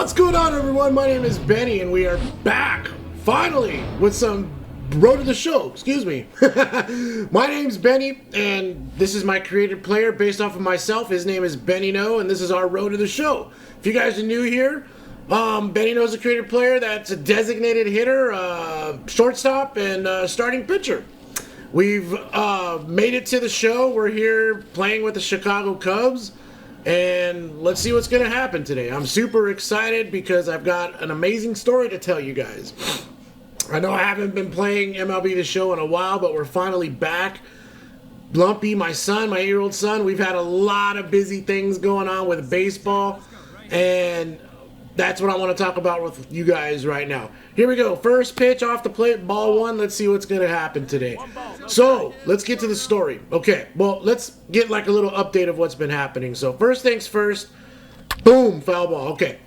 What's going on, everyone? My name is Benny, and we are back, finally, with some Road to the Show. Excuse me. My name's Benny, and this is my created player based off of myself. His name is Benny No, and this is our Road to the Show. If you guys are new here, Benny No's a created player that's a designated hitter, shortstop, and starting pitcher. We've made it to the show. We're here playing with the Chicago Cubs. And let's see what's going to happen today. I'm super excited because I've got an amazing story to tell you guys. I know I haven't been playing MLB The Show in a while, but we're finally back. Lumpy, my son, my 8-year-old son, we've had a lot of busy things going on with baseball. And that's what I want to talk about with you guys right now. Here we go. First pitch off the plate, ball one. Let's see what's going to happen today. So, let's get to the story. Okay, well, let's get like a little update of what's been happening. So, first things first, boom, foul ball. Okay,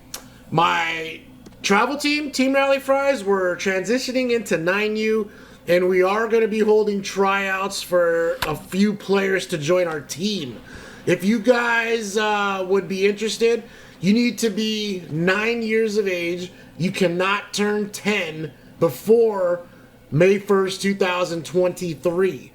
my travel team, Team Rally Fries, we're transitioning into 9U, and we are going to be holding tryouts for a few players to join our team. If you guys would be interested, you need to be 9 years of age. You cannot turn 10 before May 1st, 2023.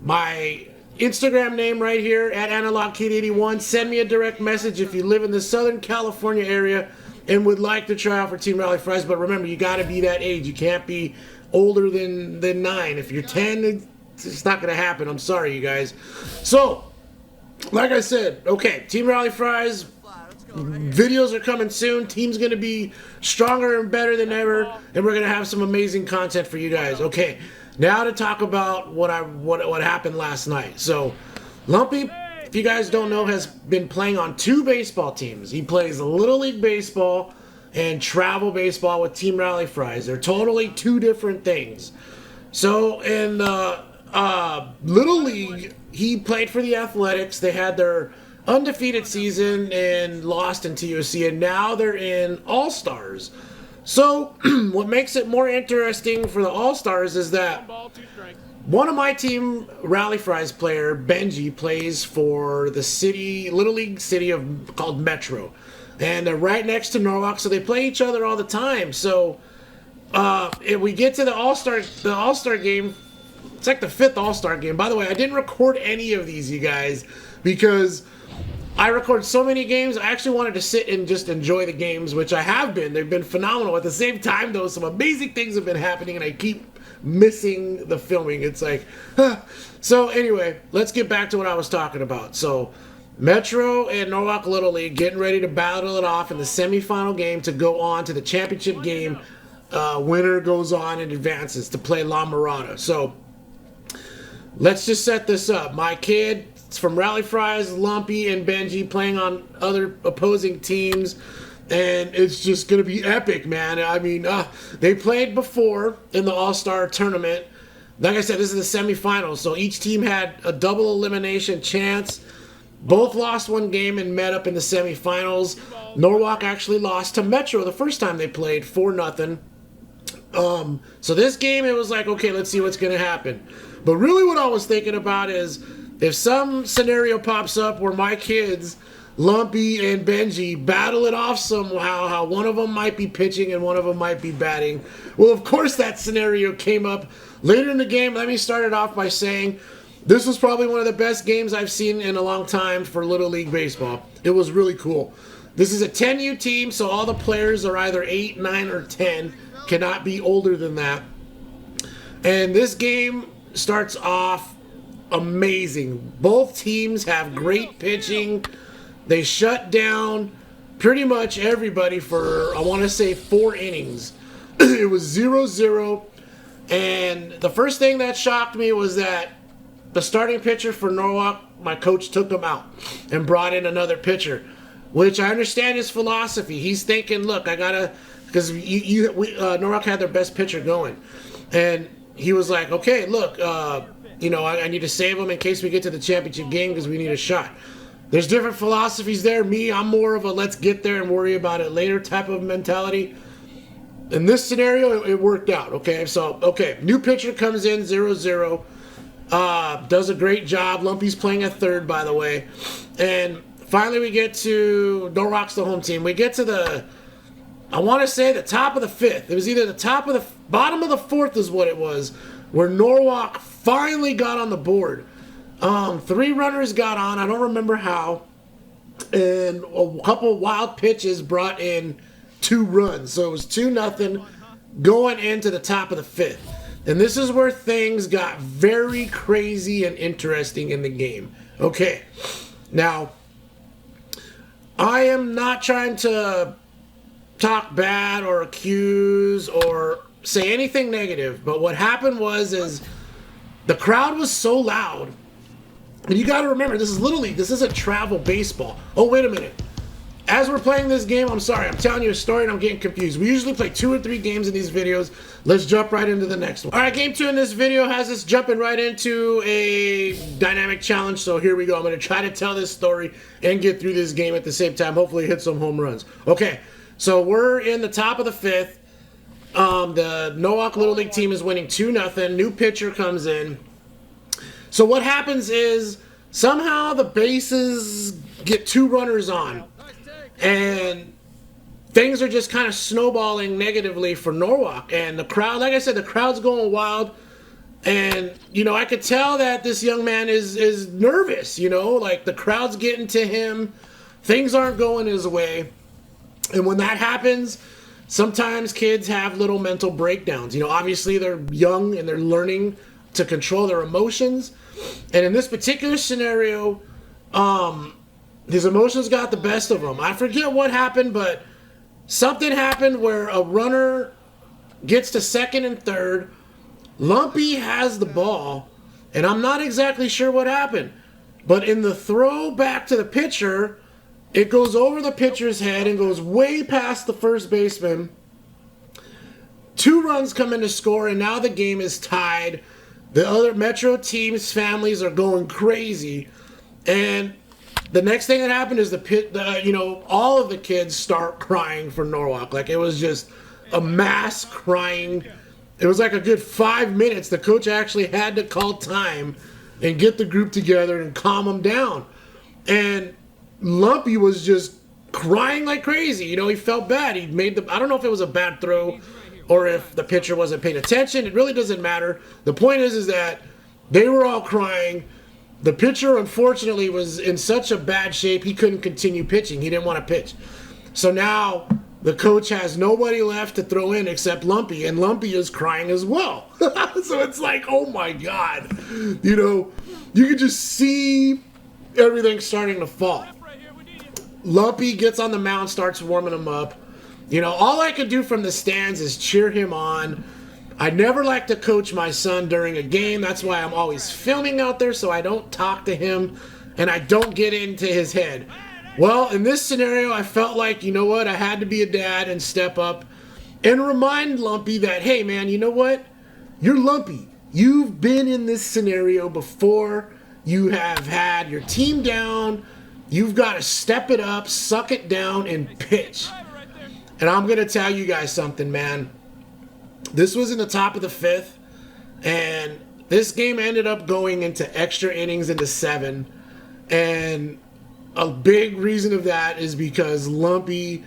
My Instagram name right here, at AnalogKid81. Send me a direct message if you live in the Southern California area and would like to try out for Team Rally Fries. But remember, you got to be that age. You can't be older than 9. If you're 10, it's not going to happen. I'm sorry, you guys. So, like I said, okay, Team Rally Fries, videos are coming soon. Team's going to be stronger and better than ever, and we're going to have some amazing content for you guys. Okay, now to talk about what happened last night. So, Lumpy, if you guys don't know, has been playing on 2 baseball teams. He plays Little League Baseball and Travel Baseball with Team Rally Fries. They're totally 2 different things. So, in Little League, he played for the Athletics. They had their undefeated season and lost in TOC, and now they're in All-Stars. So, what makes it more interesting for the All-Stars is that one of my team, Rally Fries player, Benji, plays for the Little League city called Metro. And they're right next to Norwalk, so they play each other all the time. So, if we get to the All-Star game, it's like the 5th All-Star game. By the way, I didn't record any of these, you guys, because I record so many games. I actually wanted to sit and just enjoy the games, which I have been. They've been phenomenal. At the same time, though, some amazing things have been happening, and I keep missing the filming. It's like, huh. So anyway, let's get back to what I was talking about. So, Metro and Norwalk Little League getting ready to battle it off in the semifinal game to go on to the championship game. Winner goes on and advances to play La Mirada. So, let's just set this up. My kid, it's from Rally Fries, Lumpy, and Benji playing on other opposing teams, and it's just going to be epic, man. I mean, they played before in the All-Star tournament. Like I said, this is the semifinals, so each team had a double elimination chance. Both lost one game and met up in the semifinals. Norwalk actually lost to Metro the first time they played, 4-0. So this game, it was like, okay, let's see what's going to happen. But really what I was thinking about is, if some scenario pops up where my kids, Lumpy and Benji, battle it off somehow, how one of them might be pitching and one of them might be batting. Well, of course that scenario came up later in the game. Let me start it off by saying this was probably one of the best games I've seen in a long time for Little League Baseball. It was really cool. This is a 10U team, so all the players are either 8, 9, or 10. Cannot be older than that. And this game starts off amazing. Both teams have great pitching. They shut down pretty much everybody for, I want to say, 4 innings. It was 0-0. And the first thing that shocked me was that the starting pitcher for Norwalk, my coach took him out and brought in another pitcher, which I understand his philosophy. He's thinking, look, I got to, because Norwalk had their best pitcher going. And he was like, okay, look, I need to save them in case we get to the championship game because we need a shot. There's different philosophies there. I'm more of a let's get there and worry about it later type of mentality. In this scenario, it worked out, okay? So, new pitcher comes in, 0-0. Does a great job. Lumpy's playing at third, by the way. And finally we get to, Norwalk's the home team. We get to the I want to say the top of the fifth. It was either the top of the bottom of the fourth is what it was, where Norwalk finally got on the board. 3 runners got on. I don't remember how. And a couple wild pitches brought in 2 runs. So it was 2-0 going into the top of the fifth. And this is where things got very crazy and interesting in the game. Okay. Now, I am not trying to talk bad or accuse or say anything negative, but what happened is the crowd was so loud. And you got to remember, this is Little League. This isn't travel baseball. Oh, wait a minute. As we're playing this game, I'm sorry, I'm telling you a story and I'm getting confused. We usually play 2 or 3 games in these videos. Let's jump right into the next one. All right, game 2 in this video has us jumping right into a dynamic challenge. So here we go. I'm going to try to tell this story and get through this game at the same time. Hopefully hit some home runs. Okay, so we're in the top of the fifth. The Norwalk Little League team is winning 2-0. New pitcher comes in. So what happens is somehow the bases get 2 runners on. And things are just kind of snowballing negatively for Norwalk. And the crowd, like I said, the crowd's going wild. And, you know, I could tell that this young man is nervous, you know, like the crowd's getting to him. Things aren't going his way. And when that happens, sometimes kids have little mental breakdowns. You know, obviously they're young and they're learning to control their emotions. And in this particular scenario, his emotions got the best of him. I forget what happened, but something happened where a runner gets to second and third. Lumpy has the ball, and I'm not exactly sure what happened. But in the throw back to the pitcher, it goes over the pitcher's head and goes way past the first baseman. 2 runs come in to score, and now the game is tied. The other Metro teams' families are going crazy. And the next thing that happened is all of the kids start crying for Norwalk. Like, it was just a mass crying. It was like a good 5 minutes. The coach actually had to call time and get the group together and calm them down. And Lumpy was just crying like crazy. You know, he felt bad. He made I don't know if it was a bad throw or if the pitcher wasn't paying attention. It really doesn't matter. The point is that they were all crying. The pitcher, unfortunately, was in such a bad shape, he couldn't continue pitching. He didn't want to pitch. So now the coach has nobody left to throw in except Lumpy, and Lumpy is crying as well. So it's like, oh my God. You know, you can just see everything starting to fall. Lumpy gets on the mound, starts warming him up. You know, all I could do from the stands is cheer him on. I never like to coach my son during a game. That's why I'm always filming out there, so I don't talk to him and I don't get into his head. Well, in this scenario, I felt like, you know what, I had to be a dad and step up and remind Lumpy that, hey, man, you know what? You're Lumpy. You've been in this scenario before. You have had your team down. You've got to step it up, suck it down, and pitch. And I'm going to tell you guys something, man. This was in the top of the fifth, and this game ended up going into extra innings into 7. And a big reason of that is because Lumpy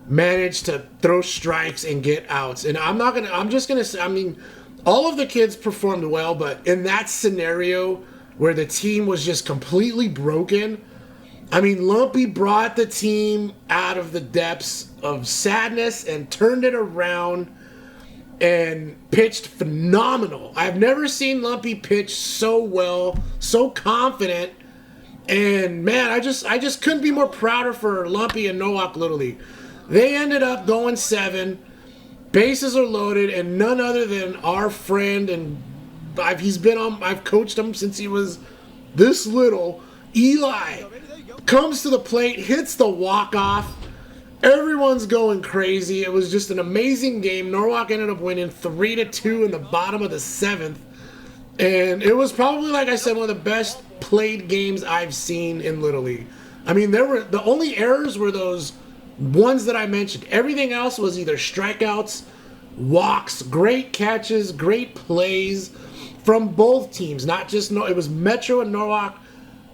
managed to throw strikes and get outs. And I'm just going to say, I mean, all of the kids performed well, but in that scenario where the team was just completely broken, I mean, Lumpy brought the team out of the depths of sadness and turned it around and pitched phenomenal. I've never seen Lumpy pitch so well, so confident. And man, I just couldn't be more prouder for Lumpy and Norwalk Little League. They ended up going 7. Bases are loaded, and none other than our friend, and I've coached him since he was this little. Eli comes to the plate, hits the walk-off. Everyone's going crazy. It was just an amazing game. Norwalk ended up winning 3-2 in the bottom of the 7th. And it was probably, like I said, one of the best played games I've seen in Little League. I mean, the only errors were those ones that I mentioned. Everything else was either strikeouts, walks, great catches, great plays from both teams. Not just, it was Metro and Norwalk.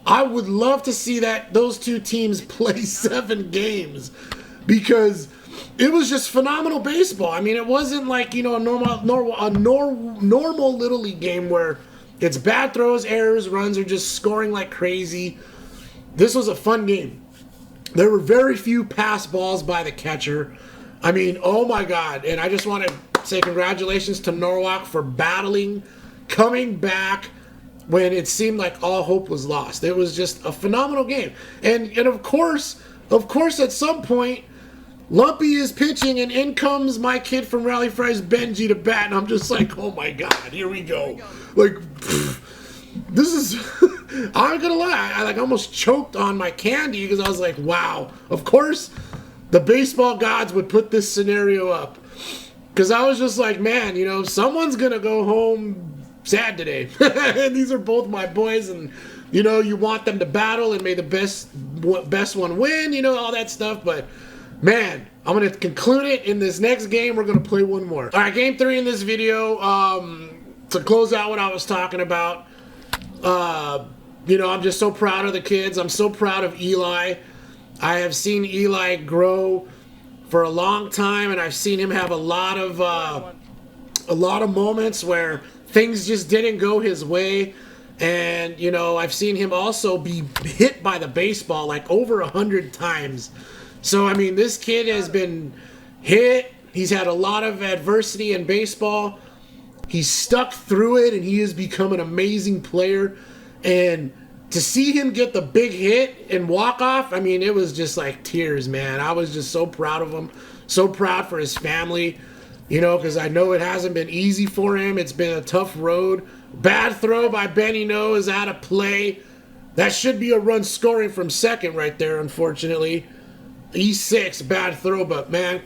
I would love to see those 2 teams play 7 games, because it was just phenomenal baseball. I mean, it wasn't like, you know, a normal Little League game where it's bad throws, errors, runs, or just scoring like crazy. This was a fun game. There were very few pass balls by the catcher. I mean, oh my God. And I just want to say congratulations to Norwalk for battling, coming back when it seemed like all hope was lost. It was just a phenomenal game. And of course, at some point, Lumpy is pitching, and in comes my kid from Rally Fries, Benji, to bat, and I'm just like, oh my God, here we go. Like, this is, I'm gonna lie, I like almost choked on my candy because I was like, wow. Of course, the baseball gods would put this scenario up. Because I was just like, man, you know, someone's gonna go home sad today. And these are both my boys, and you know, you want them to battle and may the best one win, you know, all that stuff. But man, I'm going to conclude it in this next game. We're going to play one more. All right, game 3 in this video. To close out what I was talking about, you know, I'm just so proud of the kids. I'm so proud of Eli. I have seen Eli grow for a long time, and I've seen him have a lot of moments where things just didn't go his way. And, you know, I've seen him also be hit by the baseball like over 100 times. So, I mean, this kid has been hit. He's had a lot of adversity in baseball. He's stuck through it, and he has become an amazing player. And to see him get the big hit and walk off, I mean, it was just like tears, man. I was just so proud of him, so proud for his family, you know, because I know it hasn't been easy for him. It's been a tough road. Bad throw by Benny No is out of play. That should be a run scoring from second right there, unfortunately. E6, bad throw, but man,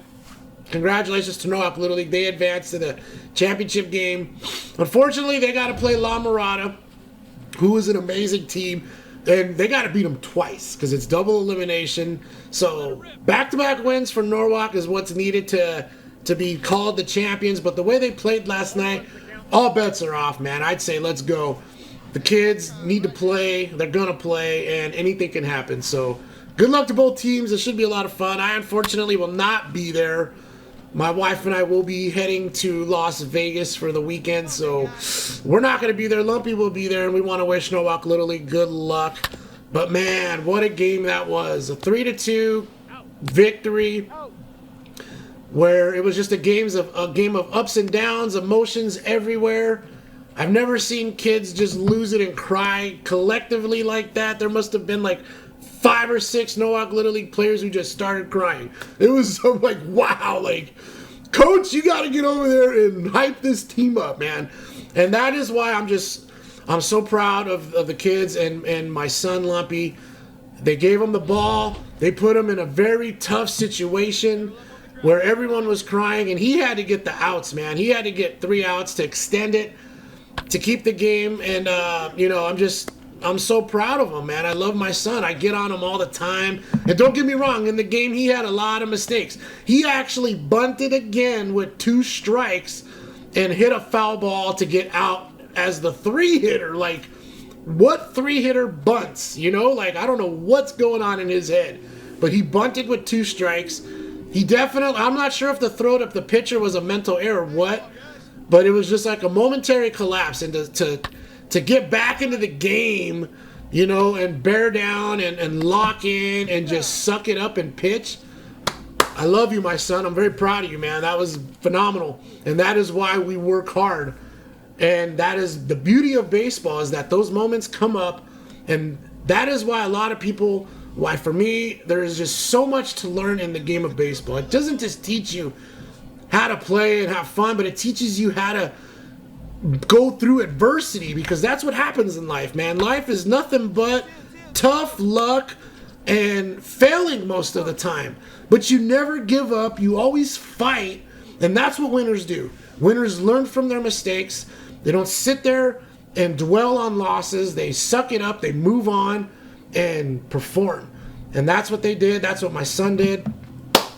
congratulations to Norwalk Little League. They advanced to the championship game. Unfortunately, they got to play La Mirada, who is an amazing team, and they got to beat them twice because it's double elimination. So back-to-back wins for Norwalk is what's needed to be called the champions. But the way they played last night, all bets are off, man. I'd say let's go. The kids need to play. They're going to play, and anything can happen. So good luck to both teams. It should be a lot of fun. I unfortunately will not be there. My wife and I will be heading to Las Vegas for the weekend, so we're not going to be there. Lumpy will be there, and we want to wish Norwalk Little League good luck. But man, what a game that was. A 3-2 victory where it was just a game of ups and downs, emotions everywhere. I've never seen kids just lose it and cry collectively like that. There must have been like 5 or 6 Norwalk Little League players who just started crying. It was so like, wow, like, coach, you got to get over there and hype this team up, man. And that is why I'm so proud of the kids and my son Lumpy. They gave him the ball. They put him in a very tough situation where everyone was crying, and he had to get the outs, man. He had to get 3 outs to extend it, to keep the game. And, you know, I'm so proud of him, man. I love my son. I get on him all the time. And don't get me wrong, in the game he had a lot of mistakes. He actually bunted again with 2 strikes and hit a foul ball to get out as the 3-hitter. Like, what 3-hitter bunts? You know, like, I don't know what's going on in his head. But he bunted with 2 strikes. He definitely, I'm not sure if the throw to the pitcher was a mental error or what, but it was just like a momentary collapse. And to get back into the game, you know, and bear down and lock in and just suck it up and pitch. I love you, my son. I'm very proud of you, man. That was phenomenal. And that is why we work hard. And that is the beauty of baseball, is that those moments come up. And that is why a lot of people, why for me, there is just so much to learn in the game of baseball. It doesn't just teach you how to play and have fun, but it teaches you how to go through adversity, because that's what happens in life, man. Life is nothing but tough luck and failing most of the time. But you never give up. You always fight, and that's what winners do. Winners learn from their mistakes. They don't sit there and dwell on losses. They suck it up. They move on and perform. And that's what they did. That's what my son did.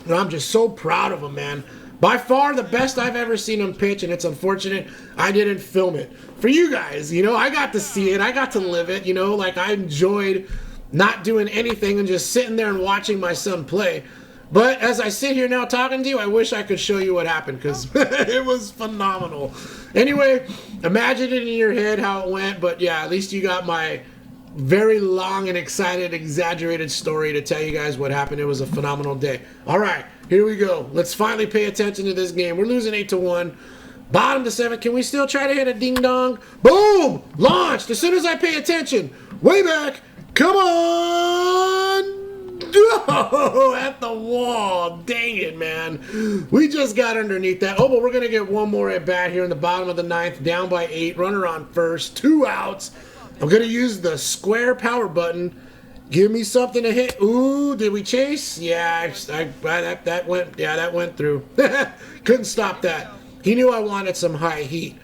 And I'm just so proud of him, man. By far the best I've ever seen him pitch, and it's unfortunate I didn't film it. For you guys, you know, I got to see it. I got to live it, you know, like I enjoyed not doing anything and just sitting there and watching my son play. But as I sit here now talking to you, I wish I could show you what happened because it was phenomenal. Anyway, imagine it in your head how it went. But yeah, at least you got my very long and excited, exaggerated story to tell you guys what happened. It was a phenomenal day. All right, here we go. Let's finally pay attention to this game. We're losing 8-1. Bottom to 7. Can we still try to hit a ding dong? Boom! Launched as soon as I pay attention. Way back. Come on! Oh, at the wall. Dang it, man. We just got underneath that. Oh, but we're going to get one more at bat here in the bottom of the 9th. Down by 8. Runner on first. 2 outs. I'm going to use the square power button. Give me something to hit. Ooh, did we chase? Yeah, that went through. Couldn't stop that. He knew I wanted some high heat.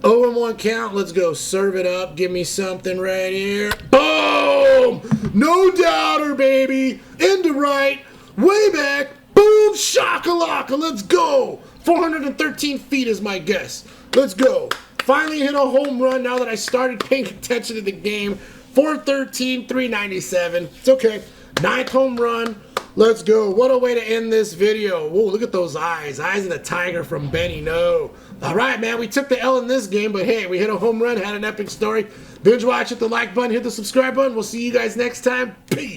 0-1 count. Let's go. Serve it up. Give me something right here. Boom! No doubter, baby. Into right. Way back. Boom! Shakalaka. Let's go. 413 feet is my guess. Let's go. Finally hit a home run now that I started paying attention to the game. 413, 397. It's okay. 9th home run. Let's go. What a way to end this video. Whoa, look at those eyes. Eyes of the tiger from Benny. No. All right, man. We took the L in this game, but hey, we hit a home run, had an epic story. Binge watch, hit the like button, hit the subscribe button. We'll see you guys next time. Peace.